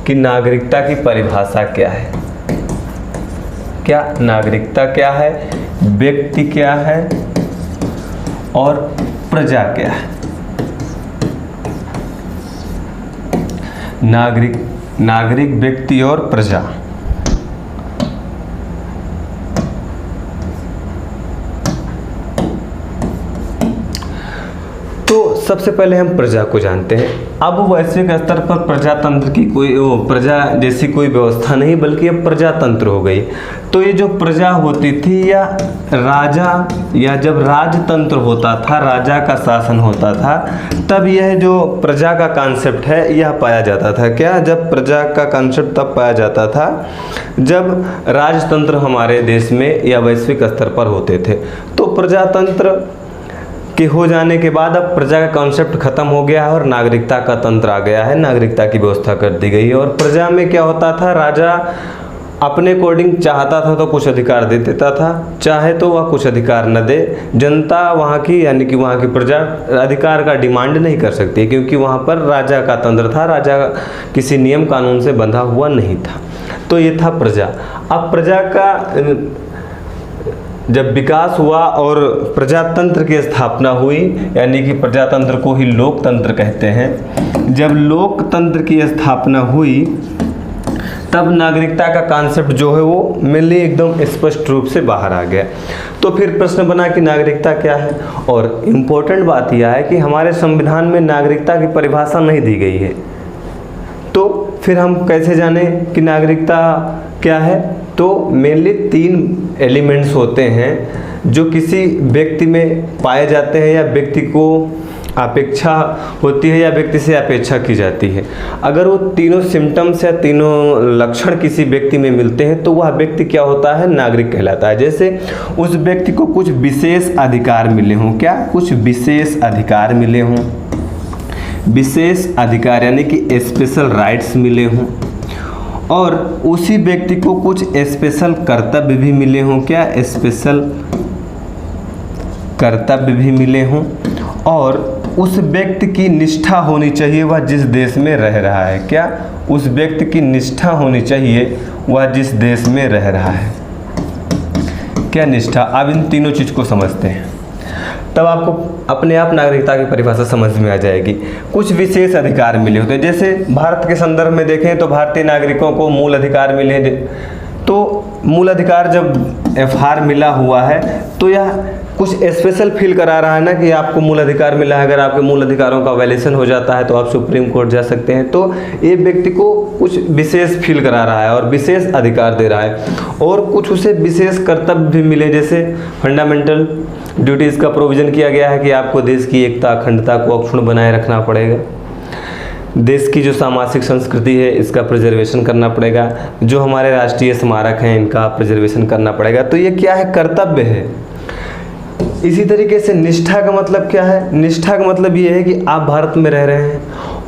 कि नागरिकता की परिभाषा क्या है। क्या नागरिकता क्या है, व्यक्ति क्या है और प्रजा क्या है। नागरिक, व्यक्ति और प्रजा। तो सबसे पहले हम प्रजा को जानते हैं। अब वैश्विक स्तर पर प्रजातंत्र की प्रजा जैसी कोई व्यवस्था नहीं, बल्कि अब प्रजातंत्र हो गई। तो ये जो प्रजा होती थी या राजा, या जब राजतंत्र होता था, राजा का शासन होता था, तब यह जो प्रजा का कॉन्सेप्ट है यह पाया जाता था। क्या, जब प्रजा का कॉन्सेप्ट तब पाया जाता था जब राजतंत्र हमारे देश में या वैश्विक स्तर पर होते थे। तो प्रजातंत्र के हो जाने के बाद अब प्रजा का कॉन्सेप्ट खत्म हो गया है और नागरिकता का तंत्र आ गया है, नागरिकता की व्यवस्था कर दी गई है। और प्रजा में क्या होता था, राजा अपने अकॉर्डिंग चाहता था तो कुछ अधिकार दे देता था, चाहे तो वह कुछ अधिकार न दे। जनता वहाँ की यानी कि वहाँ की प्रजा अधिकार का डिमांड नहीं कर सकती, क्योंकि वहाँ पर राजा का तंत्र था, राजा किसी नियम कानून से बंधा हुआ नहीं था। तो ये था प्रजा। अब प्रजा का जब विकास हुआ और प्रजातंत्र की स्थापना हुई, यानी कि प्रजातंत्र को ही लोकतंत्र कहते हैं। जब लोकतंत्र की स्थापना हुई तब नागरिकता का कॉन्सेप्ट जो है वो मेनली एकदम स्पष्ट रूप से बाहर आ गया। तो फिर प्रश्न बना कि नागरिकता क्या है। और इम्पोर्टेंट बात यह है कि हमारे संविधान में नागरिकता की परिभाषा नहीं दी गई है। तो फिर हम कैसे जाने कि नागरिकता क्या है। तो मेनली 3 एलिमेंट्स होते हैं जो किसी व्यक्ति में पाए जाते हैं, या व्यक्ति को अपेक्षा होती है या व्यक्ति से अपेक्षा की जाती है। अगर वो तीनों सिम्टम्स या तीनों लक्षण किसी व्यक्ति में मिलते हैं तो वह व्यक्ति क्या होता है, नागरिक कहलाता है। जैसे उस व्यक्ति को कुछ विशेष अधिकार मिले हों। क्या, कुछ विशेष अधिकार मिले हों, विशेष अधिकार यानी कि स्पेशल राइट्स मिले हों, और उसी व्यक्ति को कुछ स्पेशल कर्तव्य भी मिले हों। क्या, स्पेशल कर्तव्य भी मिले हों, और उस व्यक्ति की निष्ठा होनी चाहिए वह जिस देश में रह रहा है। क्या, उस व्यक्ति की निष्ठा होनी चाहिए वह जिस देश में रह रहा है। क्या निष्ठा। अब इन तीनों चीज़ को समझते हैं तब आपको अपने आप नागरिकता की परिभाषा समझ में आ जाएगी। कुछ विशेष अधिकार मिले होते हैं। जैसे भारत के संदर्भ में देखें तो भारतीय नागरिकों को मूल अधिकार मिले। तो मूल अधिकार जब FR मिला हुआ है तो यह कुछ स्पेशल फील करा रहा है ना कि आपको मूल अधिकार मिला है। अगर आपके मूल अधिकारों का वायलेशन हो जाता है तो आप सुप्रीम कोर्ट जा सकते हैं। तो ये व्यक्ति को कुछ विशेष फील करा रहा है और विशेष अधिकार दे रहा है, और कुछ उसे विशेष कर्तव्य भी मिले। जैसे फंडामेंटल ड्यूटीज़ का प्रोविज़न किया गया है कि आपको देश की एकता अखंडता को अक्षुण्ण बनाए रखना पड़ेगा, देश की जो सामाजिक संस्कृति है इसका प्रिजर्वेशन करना पड़ेगा, जो हमारे राष्ट्रीय स्मारक हैं इनका प्रिजर्वेशन करना पड़ेगा। तो ये क्या है, कर्तव्य है। इसी तरीके से निष्ठा का मतलब क्या है। निष्ठा का मतलब ये है कि आप भारत में रह रहे हैं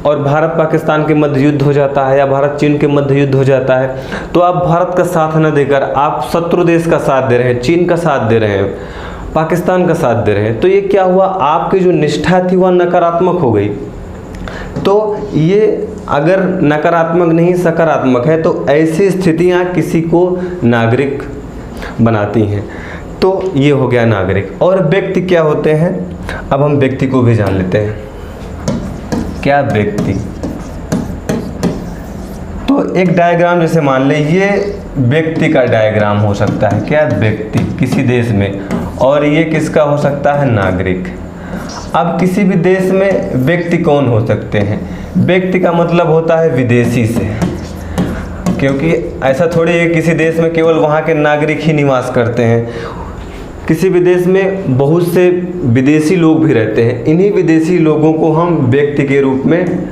और भारत पाकिस्तान के मध्य युद्ध हो जाता है या भारत चीन के मध्य युद्ध हो जाता है, तो आप भारत का साथ न देकर आप शत्रु देश का साथ दे रहे हैं, चीन का साथ दे रहे हैं, पाकिस्तान का साथ दे रहे हैं। तो ये क्या हुआ, आपकी जो निष्ठा थी वह नकारात्मक हो गई। तो ये अगर नकारात्मक नहीं सकारात्मक है तो ऐसी स्थितियां किसी को नागरिक बनाती हैं। तो ये हो गया नागरिक। और व्यक्ति क्या होते हैं, अब हम व्यक्ति को भी जान लेते हैं। क्या व्यक्ति, तो एक डायग्राम जैसे मान ले ये व्यक्ति का डायग्राम हो सकता है। क्या, व्यक्ति किसी देश में, और ये किसका हो सकता है, नागरिक। अब किसी भी देश में व्यक्ति कौन हो सकते हैं, व्यक्ति का मतलब होता है विदेशी से, क्योंकि ऐसा थोड़ी है किसी देश में केवल वहाँ के नागरिक ही निवास करते हैं। किसी भी देश में बहुत से विदेशी लोग भी रहते हैं। इन्हीं विदेशी लोगों को हम व्यक्ति के रूप में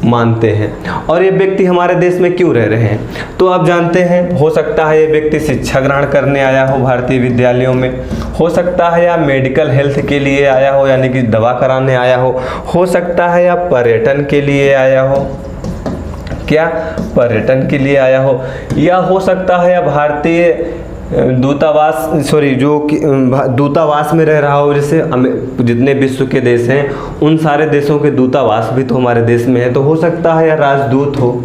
मानते हैं। और ये व्यक्ति हमारे देश में क्यों रह रहे हैं, तो आप जानते हैं हो सकता है ये व्यक्ति शिक्षा ग्रहण करने आया हो भारतीय विद्यालयों में, हो सकता है या मेडिकल हेल्थ के लिए आया हो यानी कि दवा कराने आया हो सकता है या पर्यटन के लिए आया हो, क्या पर्यटन के लिए आया हो, या हो सकता है या भारतीय दूतावास में रह रहा हो, जैसे जितने विश्व के देश हैं उन सारे देशों के दूतावास भी तो हमारे देश में है, तो हो सकता है या राजदूत हो,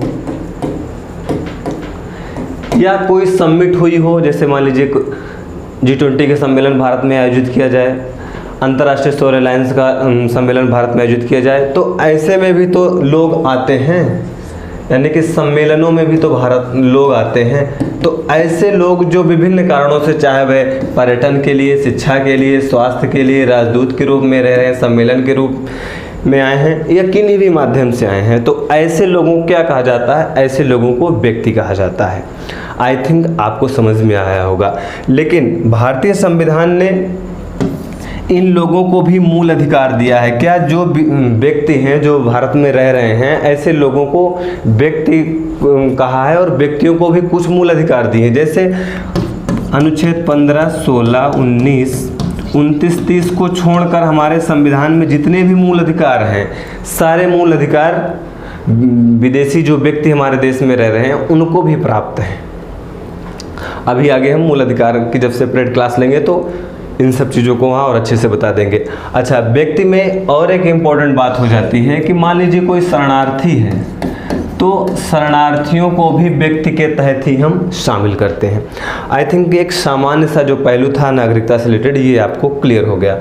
या कोई समिट हुई हो, जैसे मान लीजिए G20 के सम्मेलन भारत में आयोजित किया जाए, अंतर्राष्ट्रीय सौर अलायंस का सम्मेलन भारत में आयोजित किया जाए, तो ऐसे में भी तो लोग आते हैं, यानी कि सम्मेलनों में भी तो भारत लोग आते हैं। तो ऐसे लोग जो विभिन्न कारणों से, चाहे वह पर्यटन के लिए, शिक्षा के लिए, स्वास्थ्य के लिए, राजदूत के रूप में रह रहे हैं, सम्मेलन के रूप में आए हैं, या किन्हीं भी माध्यम से आए हैं, तो ऐसे लोगों को क्या कहा जाता है? ऐसे लोगों को व्यक्ति कहा जाता है। आई थिंक आपको समझ में आया होगा। लेकिन भारतीय संविधान ने इन लोगों को भी मूल अधिकार दिया है। क्या? जो व्यक्ति हैं, जो भारत में रह रहे हैं, ऐसे लोगों को व्यक्ति कहा है, और व्यक्तियों को भी कुछ मूल अधिकार दिए हैं। जैसे अनुच्छेद 15, 16, 19, 29, 30 को छोड़कर हमारे संविधान में जितने भी मूल अधिकार हैं, सारे मूल अधिकार विदेशी जो व्यक्ति हमारे देश में रह रहे हैं उनको भी प्राप्त हैं। अभी आगे हम मूल अधिकार की जब सेपरेट क्लास लेंगे तो इन सब चीज़ों को वहाँ और अच्छे से बता देंगे। अच्छा, व्यक्ति में और एक इम्पॉर्टेंट बात हो जाती है कि मान लीजिए कोई शरणार्थी है, तो शरणार्थियों को भी व्यक्ति के तहत ही हम शामिल करते हैं। आई थिंक एक सामान्य सा जो पहलू था नागरिकता से रिलेटेड, ये आपको क्लियर हो गया।